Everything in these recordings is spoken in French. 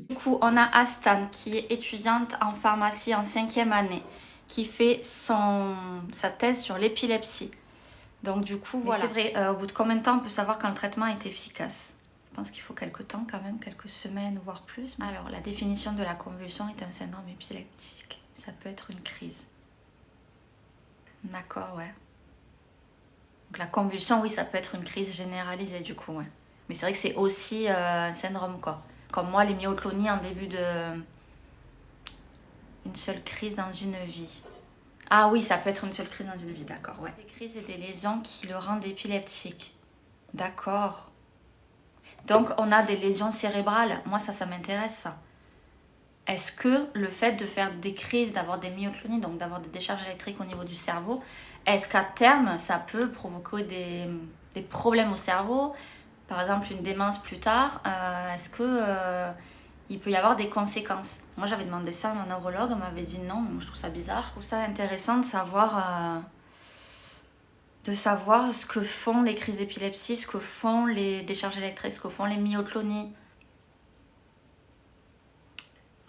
Du coup, on a Astan qui est étudiante en pharmacie en 5e année, qui fait sa thèse sur l'épilepsie. Donc du coup, voilà. C'est vrai, au bout de combien de temps on peut savoir quand le traitement est efficace? Je pense qu'il faut quelques temps quand même, quelques semaines, voire plus. Alors, la définition de la convulsion est un syndrome épileptique. Ça peut être une crise. D'accord, ouais. Donc la convulsion, oui, ça peut être une crise généralisée du coup, ouais. Mais c'est vrai que c'est aussi un syndrome, quoi. Comme moi, les myoclonies en début de... Une seule crise dans une vie. Ah oui, ça peut être une seule crise dans une vie, d'accord, ouais. Des crises et des lésions qui le rendent épileptique. D'accord. Donc, on a des lésions cérébrales. Moi, ça m'intéresse, ça. Est-ce que le fait de faire des crises, d'avoir des myoclonies, donc d'avoir des décharges électriques au niveau du cerveau, est-ce qu'à terme, ça peut provoquer des problèmes au cerveau? Par exemple, une démence plus tard, est-ce que il peut y avoir des conséquences? Moi, j'avais demandé ça à mon neurologue, on m'avait dit non. Moi, je trouve ça bizarre. Je trouve ça intéressant de savoir ce que font les crises d'épilepsie, ce que font les décharges électriques, ce que font les myoclonies.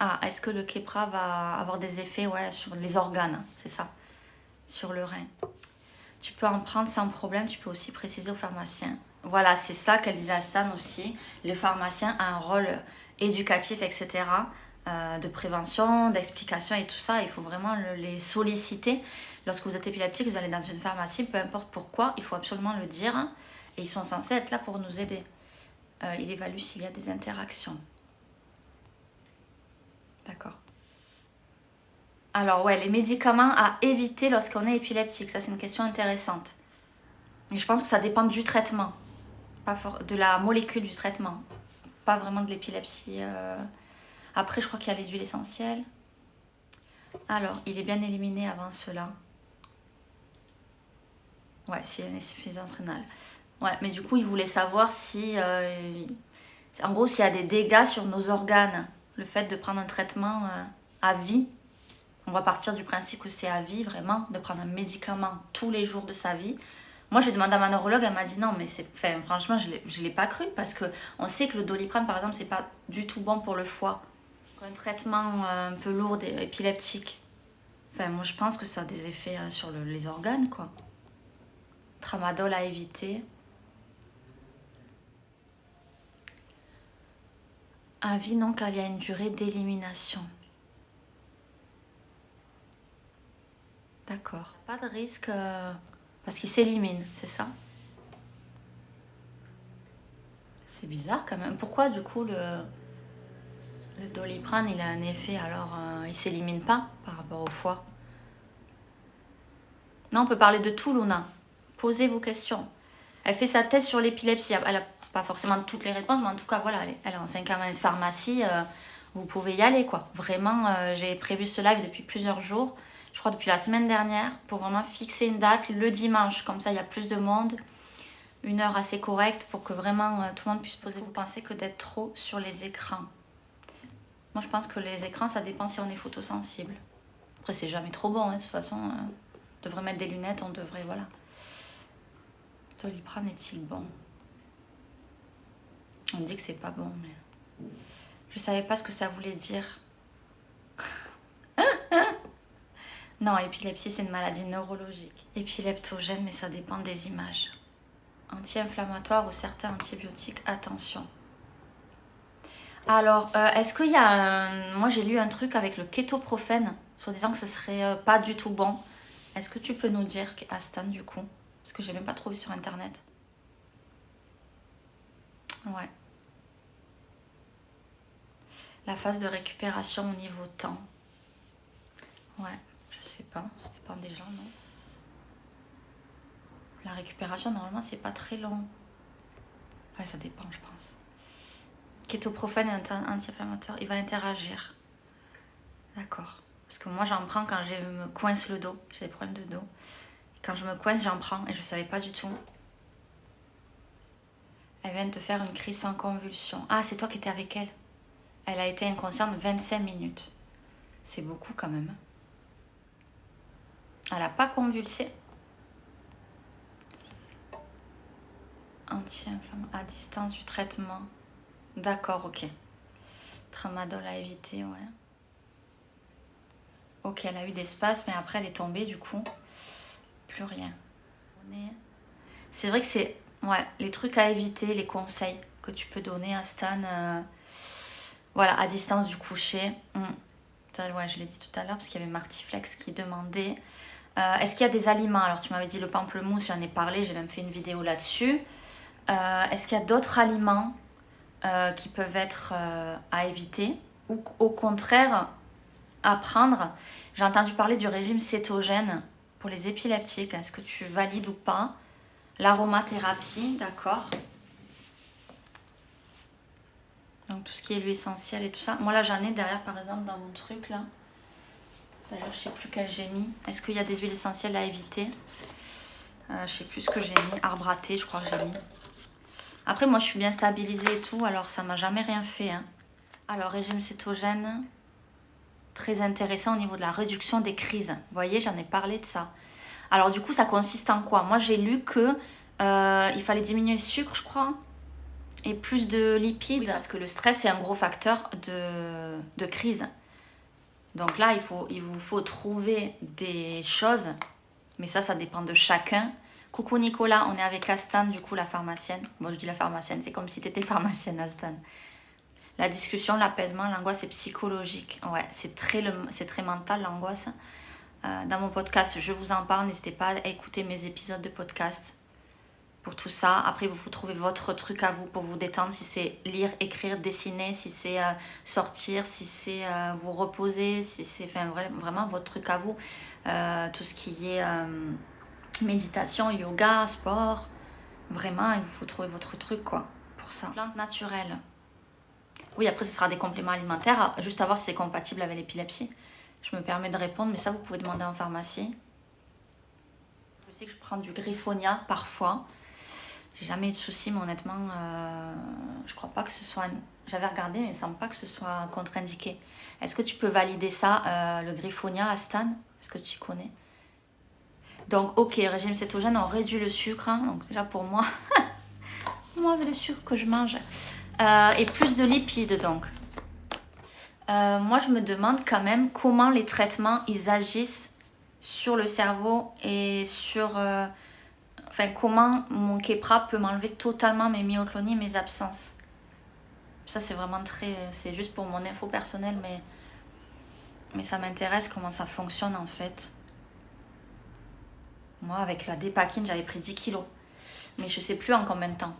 Ah, est-ce que le Keppra va avoir des effets, ouais, sur les organes, c'est ça, sur le rein. Tu peux en prendre sans problème, tu peux aussi préciser au pharmacien. Voilà, c'est ça qu'elle disait à Stan aussi. Le pharmacien a un rôle éducatif, etc., de prévention, d'explication et tout ça. Il faut vraiment les solliciter. Lorsque vous êtes épileptique, vous allez dans une pharmacie, peu importe pourquoi, il faut absolument le dire. Et ils sont censés être là pour nous aider. Il évalue s'il y a des interactions. D'accord. Alors ouais, les médicaments à éviter lorsqu'on est épileptique, ça c'est une question intéressante. Et je pense que ça dépend du traitement, pas de la molécule du traitement, pas vraiment de l'épilepsie. Après, je crois qu'il y a les huiles essentielles. Alors, il est bien éliminé avant cela. Ouais, s'il y a une insuffisance rénale. Ouais, mais du coup, il voulait savoir si... en gros, s'il y a des dégâts sur nos organes, le fait de prendre un traitement à vie. On va partir du principe que c'est à vie, vraiment, de prendre un médicament tous les jours de sa vie. Moi, j'ai demandé à ma neurologue, elle m'a dit non, mais c'est, enfin, franchement, je l'ai pas cru parce que on sait que le Doliprane, par exemple, c'est pas du tout bon pour le foie. Un traitement un peu lourd et épileptique. Enfin, moi, je pense que ça a des effets sur les organes, quoi. Tramadol à éviter. À vie, non, car il y a une durée d'élimination. D'accord. Pas de risque parce qu'il s'élimine, c'est ça? C'est bizarre quand même. Pourquoi du coup le Doliprane il a un effet alors il s'élimine pas par rapport au foie? Non, on peut parler de tout, Luna. Posez vos questions. Elle fait sa thèse sur l'épilepsie. Elle n'a pas forcément toutes les réponses, mais en tout cas voilà, elle est en 5e année de pharmacie. Vous pouvez y aller quoi. Vraiment, j'ai prévu ce live depuis plusieurs jours. Je crois depuis la semaine dernière pour vraiment fixer une date le dimanche. Comme ça, il y a plus de monde. Une heure assez correcte pour que vraiment tout le monde puisse poser. Vous pensez que d'être trop sur les écrans? Moi, je pense que les écrans, ça dépend si on est photosensible. Après, c'est jamais trop bon, hein, de toute façon. On devrait mettre des lunettes, on devrait, voilà. Doliprane est-il bon? On me dit que c'est pas bon, mais... Je savais pas ce que ça voulait dire. Non, épilepsie, c'est une maladie neurologique. Épileptogène, mais ça dépend des images. Anti-inflammatoire ou certains antibiotiques, attention. Alors, est-ce qu'il y a un... Moi, j'ai lu un truc avec le kétoprophène, soi-disant que ce serait pas du tout bon. Est-ce que tu peux nous dire, Astan, du coup? Parce que j'ai même pas trouvé sur Internet. Ouais. La phase de récupération au niveau temps. Ouais, je sais pas. Ça dépend des gens, non? La récupération, normalement, c'est pas très long. Ouais, ça dépend, je pense. Kétoprophène est anti-inflammateur. Il va interagir. D'accord. Parce que moi, j'en prends quand je me coince le dos. J'ai des problèmes de dos. Et quand je me coince, j'en prends. Et je savais pas du tout. Elle vient de faire une crise sans convulsion. Ah, c'est toi qui étais avec elle. Elle a été inconsciente 25 minutes. C'est beaucoup quand même. Elle n'a pas convulsé. Anti-inflammatoire à distance du traitement. D'accord, ok. Tramadol à éviter, ouais. Ok, elle a eu des spasmes, mais après elle est tombée du coup. Plus rien. C'est vrai que c'est ouais, les trucs à éviter, les conseils que tu peux donner à Stan. Voilà, à distance du coucher. Ouais, je l'ai dit tout à l'heure parce qu'il y avait Martiflex qui demandait est-ce qu'il y a des aliments? Alors tu m'avais dit le pamplemousse, j'en ai parlé, j'ai même fait une vidéo là-dessus. Est-ce qu'il y a d'autres aliments qui peuvent être à éviter ou au contraire à prendre? J'ai entendu parler du régime cétogène pour les épileptiques. Est-ce que tu valides ou pas? L'aromathérapie, d'accord. Donc tout ce qui est huile essentielle et tout ça. Moi là j'en ai derrière par exemple dans mon truc là. D'ailleurs je sais plus quel j'ai mis. Est-ce qu'il y a des huiles essentielles à éviter? Je sais plus ce que j'ai mis. Arbre à thé je crois que j'ai mis. Après moi je suis bien stabilisée et tout. Alors ça m'a jamais rien fait. Hein. Alors régime cétogène. Très intéressant au niveau de la réduction des crises. Vous voyez j'en ai parlé de ça. Alors du coup ça consiste en quoi? Moi j'ai lu que il fallait diminuer le sucre je crois. Et plus de lipides, oui, parce que le stress est un gros facteur de crise. Donc là, il vous faut trouver des choses, mais ça dépend de chacun. Coucou Nicolas, on est avec Astan, du coup la pharmacienne. Moi je dis la pharmacienne, c'est comme si tu étais pharmacienne Astan. La discussion, l'apaisement, l'angoisse est psychologique. Ouais, c'est très mental l'angoisse. Dans mon podcast, je vous en parle, n'hésitez pas à écouter mes épisodes de podcast. Pour tout ça, après il faut trouver votre truc à vous pour vous détendre, si c'est lire, écrire, dessiner, si c'est sortir, si c'est vous reposer, si c'est vraiment votre truc à vous, tout ce qui est méditation, yoga, sport, vraiment il faut trouver votre truc quoi pour ça. Plantes naturelles. Oui, après ce sera des compléments alimentaires, juste à voir si c'est compatible avec l'épilepsie. Je me permets de répondre, mais ça vous pouvez demander en pharmacie. Je sais que je prends du griffonia parfois. J'ai jamais eu de soucis, mais honnêtement, je crois pas que ce soit... J'avais regardé, mais il me semble pas que ce soit contre-indiqué. Est-ce que tu peux valider ça, le griffonia à Stan? Est-ce que tu connais? Donc, ok, régime cétogène, on réduit le sucre. Hein, donc déjà pour moi, moi avec le sucre que je mange. Et plus de lipides, donc. Moi, je me demande quand même comment les traitements, ils agissent sur le cerveau et sur... Enfin, comment mon Keppra peut m'enlever totalement mes myoclonies, mes absences. Ça, c'est vraiment très... C'est juste pour mon info personnelle, mais ça m'intéresse comment ça fonctionne en fait. Moi, avec la dépakine, j'avais pris 10 kilos. Mais je sais plus en combien de temps.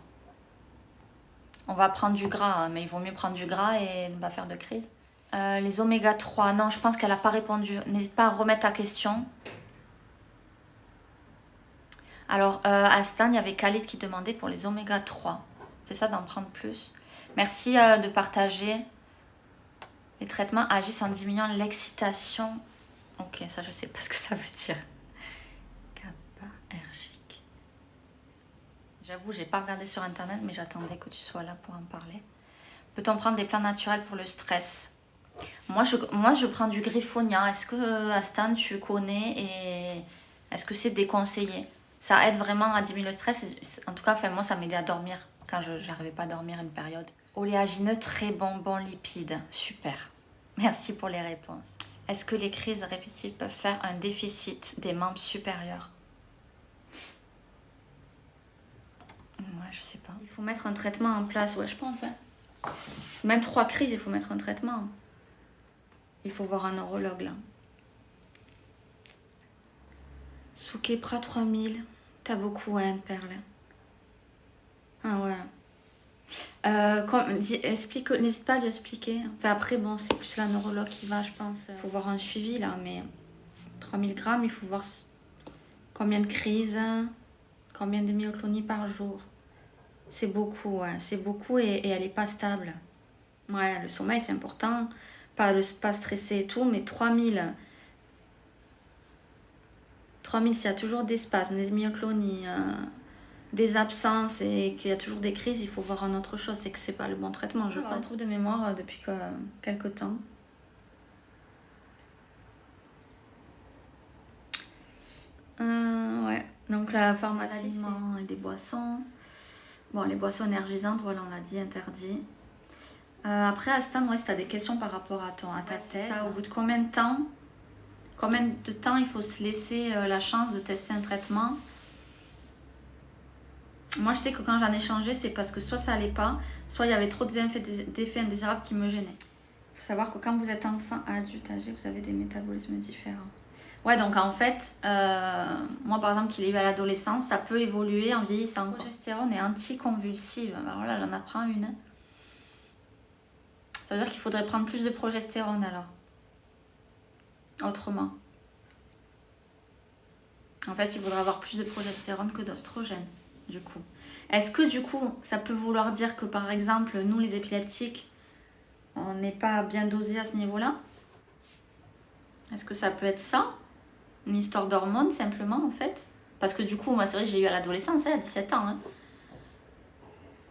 On va prendre du gras, hein, mais il vaut mieux prendre du gras et ne pas faire de crise. Les oméga 3, non, je pense qu'elle n'a pas répondu. N'hésite pas à remettre ta question. Alors, à Stan, il y avait Khalid qui demandait pour les oméga 3. C'est ça, d'en prendre plus. Merci de partager. Les traitements agissent en diminuant l'excitation. Ok, ça, je sais pas ce que ça veut dire. Kappa-ergique. J'avoue, j'ai pas regardé sur internet, mais j'attendais que tu sois là pour en parler. Peut-on prendre des plants naturels pour le stress? Moi, je prends du griffonia. Est-ce que, Astan, tu connais et est-ce que c'est déconseillé? Ça aide vraiment à diminuer le stress. En tout cas, enfin, moi, ça m'aidait à dormir quand je n'arrivais pas à dormir une période. Oléagineux, très bon lipide. Super. Merci pour les réponses. Est-ce que les crises répétitives peuvent faire un déficit des membres supérieurs? Ouais, je sais pas. Il faut mettre un traitement en place, ouais, je pense. Hein. Même 3 crises, il faut mettre un traitement. Il faut voir un neurologue, là. Sous Keppra 3000. T'as beaucoup, hein, de perles. Ah ouais. N'hésite pas à lui expliquer. Enfin, après, bon, c'est plus la neurologue qui va, je pense. Il faut voir un suivi, là, mais 3000 grammes, il faut voir combien de crises, combien de myoclonies par jour. C'est beaucoup, ouais, c'est beaucoup et elle n'est pas stable. Ouais, le sommeil, c'est important. Pas stressé et tout, mais 3000. 3000, s'il y a toujours des spasmes, des myoclonies, des absences et qu'il y a toujours des crises, il faut voir une autre chose. C'est que c'est pas le bon traitement, je pense. De mémoire depuis quelques temps. Ouais, donc la pharmacie, et des boissons. Bon, les boissons énergisantes, voilà, on l'a dit, interdit. Après, Astan, ouais, si tu as des questions par rapport à ta thèse, ça, au bout de combien de temps il faut se laisser la chance de tester un traitement? Moi, je sais que quand j'en ai changé, c'est parce que soit ça allait pas, soit il y avait trop d'effets indésirables qui me gênaient. Il faut savoir que quand vous êtes enfant, adulte, âgé, vous avez des métabolismes différents. Ouais, donc en fait, moi par exemple, qui l'ai eu à l'adolescence, ça peut évoluer en vieillissant. Progestérone est anticonvulsive. Alors là, j'en apprends une. Ça veut dire qu'il faudrait prendre plus de progestérone alors. Autrement. En fait, il faudrait avoir plus de progestérone que d'oestrogène, du coup. Est-ce que du coup, ça peut vouloir dire que par exemple, nous les épileptiques, on n'est pas bien dosé à ce niveau-là? Est-ce que ça peut être ça? Une histoire d'hormones simplement en fait? Parce que du coup, moi c'est vrai que j'ai eu à l'adolescence, à 17 ans. Hein.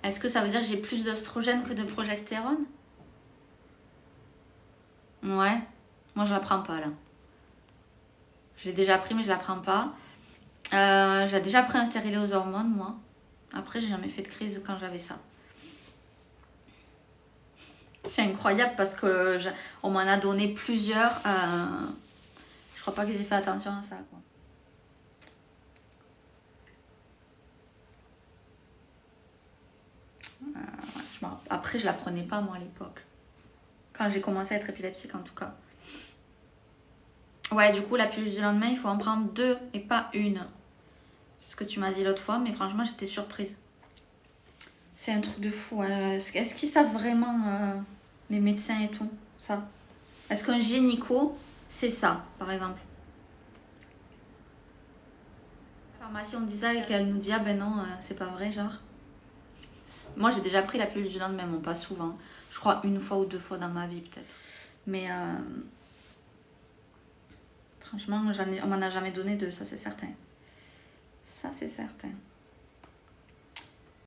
Est-ce que ça veut dire que j'ai plus d'oestrogène que de progestérone? Ouais, moi je la prends pas là. Je l'ai déjà pris mais je la prends pas. J'ai déjà pris un stérilet aux hormones moi. Après j'ai jamais fait de crise quand j'avais ça. C'est incroyable parce que on m'en a donné plusieurs. Je crois pas qu'ils aient fait attention à ça quoi. Ouais, après je la prenais pas moi à l'époque. Quand j'ai commencé à être épileptique en tout cas. Ouais, du coup, la pilule du lendemain, il faut en prendre 2 et pas une. C'est ce que tu m'as dit l'autre fois, mais franchement, j'étais surprise. C'est un truc de fou. Hein. Est-ce qu'ils savent vraiment, les médecins et tout, ça? Est-ce qu'un gynéco, c'est ça, par exemple? La pharmacie, on dit ça et qu'elle nous dit, ah ben non, c'est pas vrai, genre. Moi, j'ai déjà pris la pilule du lendemain, bon, pas souvent. Je crois 1 fois ou 2 fois dans ma vie, peut-être. Mais franchement, on m'en a jamais donné 2, ça c'est certain. Ça c'est certain.